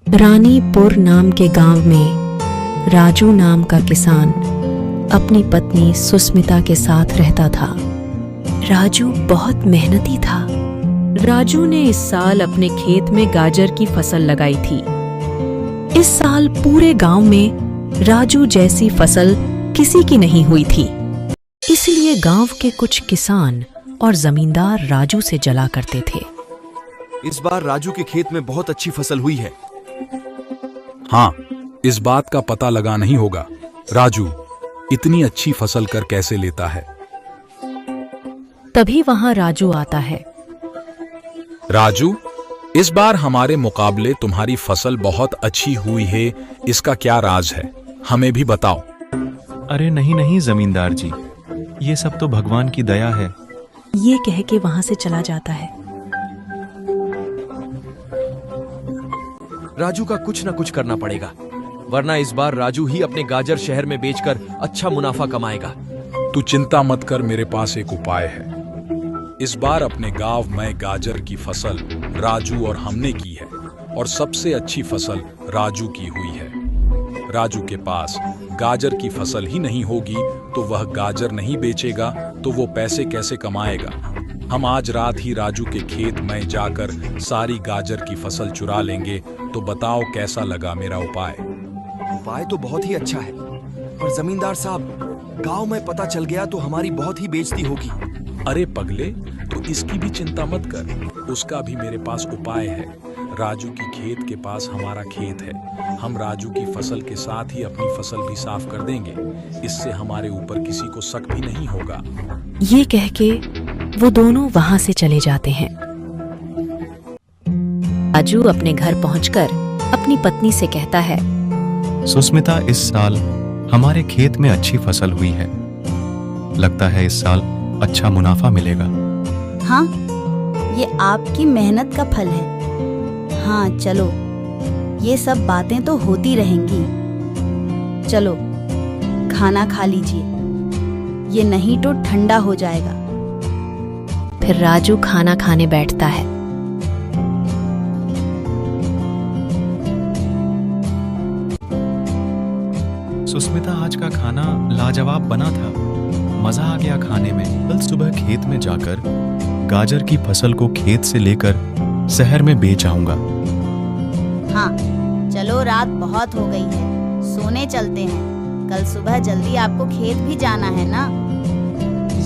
रानीपुर नाम के गांव में राजू नाम का किसान अपनी पत्नी सुस्मिता के साथ रहता था। राजू बहुत मेहनती था। राजू ने इस साल अपने खेत में गाजर की फसल लगाई थी। इस साल पूरे गांव में राजू जैसी फसल किसी की नहीं हुई थी, इसलिए गांव के कुछ किसान और जमींदार राजू से जला करते थे। इस बार राजू के खेत में बहुत अच्छी फसल हुई है। हाँ, इस बात का पता लगा नहीं होगा राजू इतनी अच्छी फसल कर कैसे लेता है। तभी वहां राजू आता है। राजू, इस बार हमारे मुकाबले तुम्हारी फसल बहुत अच्छी हुई है, इसका क्या राज है, हमें भी बताओ। अरे नहीं नहीं जमींदार जी, ये सब तो भगवान की दया है। ये कह के वहां से चला जाता है। राजू का कुछ न कुछ करना पड़ेगा, वरना इस बार राजू ही अपने गाजर शहर में बेचकर अच्छा मुनाफा कमाएगा। तू चिंता मत कर, मेरे पास एक उपाय है। इस बार अपने गांव में गाजर की फसल राजू और हमने की है और सबसे अच्छी फसल राजू की हुई है। राजू के पास गाजर की फसल ही नहीं होगी तो वह गाजर नहीं बेचेगा तो वो पैसे कैसे कमाएगा। हम आज रात ही राजू के खेत में जाकर सारी गाजर की फसल चुरा लेंगे। तो बताओ कैसा लगा मेरा उपाय। उपाय तो बहुत ही अच्छा है, पर जमींदार साहब, गांव में पता चल गया तो हमारी बहुत ही बेइज्जती होगी। अरे पगले, तो इसकी भी चिंता मत कर, उसका भी मेरे पास उपाय है। राजू की खेत के पास हमारा खेत है, हम राजू की फसल के साथ ही अपनी फसल भी साफ कर देंगे। इससे हमारे ऊपर किसी को शक भी नहीं होगा। ये कह के वो दोनों वहां से चले जाते हैं। राजू अपने घर पहुंचकर अपनी पत्नी से कहता है, सुस्मिता, इस साल हमारे खेत में अच्छी फसल हुई है। लगता है इस साल अच्छा मुनाफा मिलेगा। हाँ, ये आपकी मेहनत का फल है। हाँ चलो, ये सब बातें तो होती रहेंगी। चलो खाना खा लीजिए, ये नहीं तो ठंडा हो जाएगा। फिर राजू खाना खाने बैठता है। सुस्मिता, आज का खाना लाजवाब बना था, मजा आ गया खाने में। कल सुबह खेत में जाकर गाजर की फसल को खेत से लेकर शहर में बेच आऊंगा। हाँ चलो, रात बहुत हो गई है, सोने चलते हैं। कल सुबह जल्दी आपको खेत भी जाना है ना।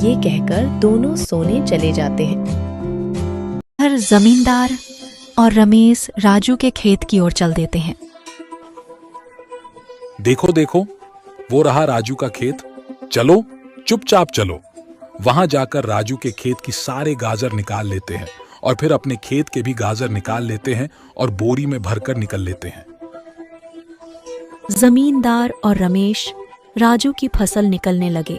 ये कहकर दोनों सोने चले जाते हैं। हर जमींदार और रमेश राजू के खेत की ओर चल देते हैं। देखो देखो, वो रहा राजू का खेत। चलो चुपचाप चलो, वहां जाकर राजू के खेत की सारे गाजर निकाल लेते हैं और फिर अपने खेत के भी गाजर निकाल लेते हैं और बोरी में भरकर निकल लेते हैं। जमींदार और रमेश राजू की फसल निकलने लगे।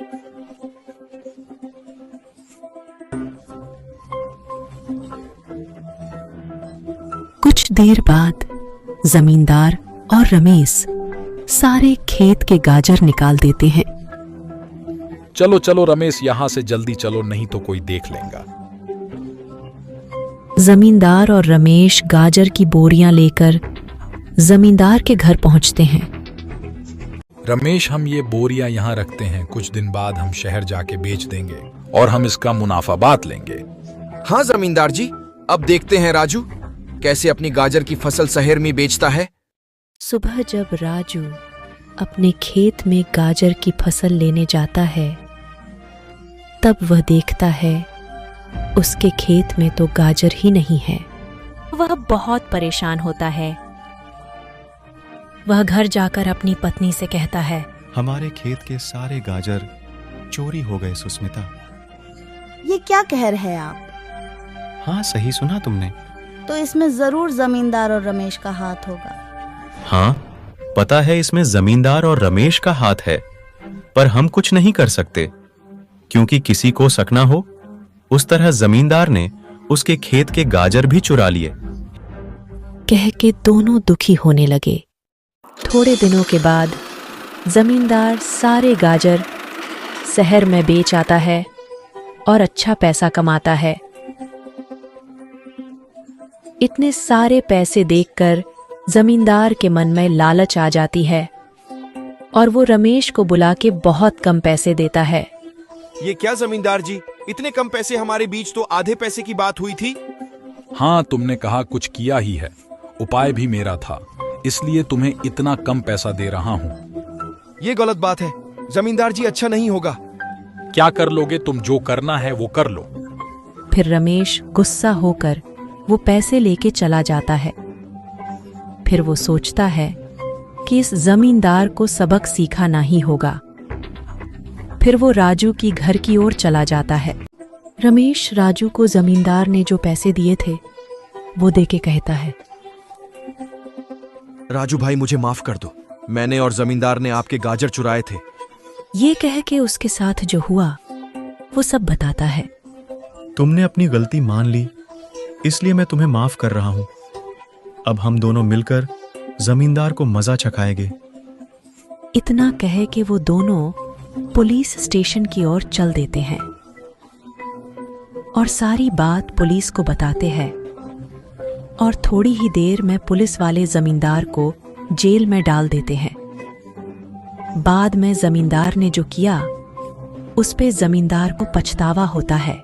कुछ देर बाद जमींदार और रमेश सारे खेत के गाजर निकाल देते हैं। चलो चलो रमेश, यहां से जल्दी चलो, नहीं तो कोई देख लेगा। जमींदार और रमेश गाजर की बोरियां लेकर जमींदार के घर पहुंचते हैं। रमेश, हम ये बोरियां यहाँ रखते हैं, कुछ दिन बाद हम शहर जाके बेच देंगे और हम इसका मुनाफा बांट लेंगे। हाँ जमींदार जी, अब देखते हैं राजू कैसे अपनी गाजर की फसल शहर में बेचता है। सुबह जब राजू अपने खेत में गाजर की फसल लेने जाता है, तब वह देखता है उसके खेत में तो गाजर ही नहीं है। वह बहुत परेशान होता है। वह घर जाकर अपनी पत्नी से कहता है, हमारे खेत के सारे गाजर चोरी हो गए सुस्मिता। ये क्या कह रहे हैं आप? हाँ सही सुना तुमने। तो इसमें जरूर जमींदार और रमेश का हाथ होगा। हाँ, पता है इसमें जमींदार और रमेश का हाथ है, पर हम कुछ नहीं कर सकते क्योंकि किसी को शक ना हो। उस तरह जमींदार ने उसके खेत के गाजर भी चुरा लिए। कह के दोनों दुखी होने लगे। थोड़े दिनों के बाद जमींदार सारे गाजर शहर में बेच आता है और अच्छा पैसा कमाता है। इतने सारे पैसे देखकर जमींदार के मन में लालच आ जाती है और वो रमेश को बुला के बहुत कम पैसे देता है। ये क्या जमींदार जी, इतने कम पैसे? हमारे बीच तो आधे पैसे की बात हुई थी। हाँ, तुमने कहा कुछ किया ही है, उपाय भी मेरा था, इसलिए तुम्हें इतना कम पैसा दे रहा हूँ। ये गलत बात है जमींदार जी, अच्छा नहीं होगा। क्या कर लोगे तुम? जो करना है वो कर लो। फिर रमेश गुस्सा होकर वो पैसे लेके चला जाता है। फिर वो सोचता है कि इस जमींदार को सबक सीखाना ही होगा। फिर वो राजू की घर की ओर चला जाता है। रमेश राजू को जमींदार ने जो पैसे दिए थे वो देके कहता है, राजू भाई मुझे माफ कर दो, मैंने और जमींदार ने आपके गाजर चुराए थे। ये कह के उसके साथ जो हुआ वो सब बताता है। तुमने अपनी गलती मान ली, इसलिए मैं तुम्हें माफ कर रहा हूं। अब हम दोनों मिलकर जमींदार को मजा चखाएंगे। इतना कह के वो दोनों पुलिस स्टेशन की ओर चल देते हैं और सारी बात पुलिस को बताते हैं। और थोड़ी ही देर में पुलिस वाले जमींदार को जेल में डाल देते हैं। बाद में जमींदार ने जो किया उस पे जमींदार को पछतावा होता है।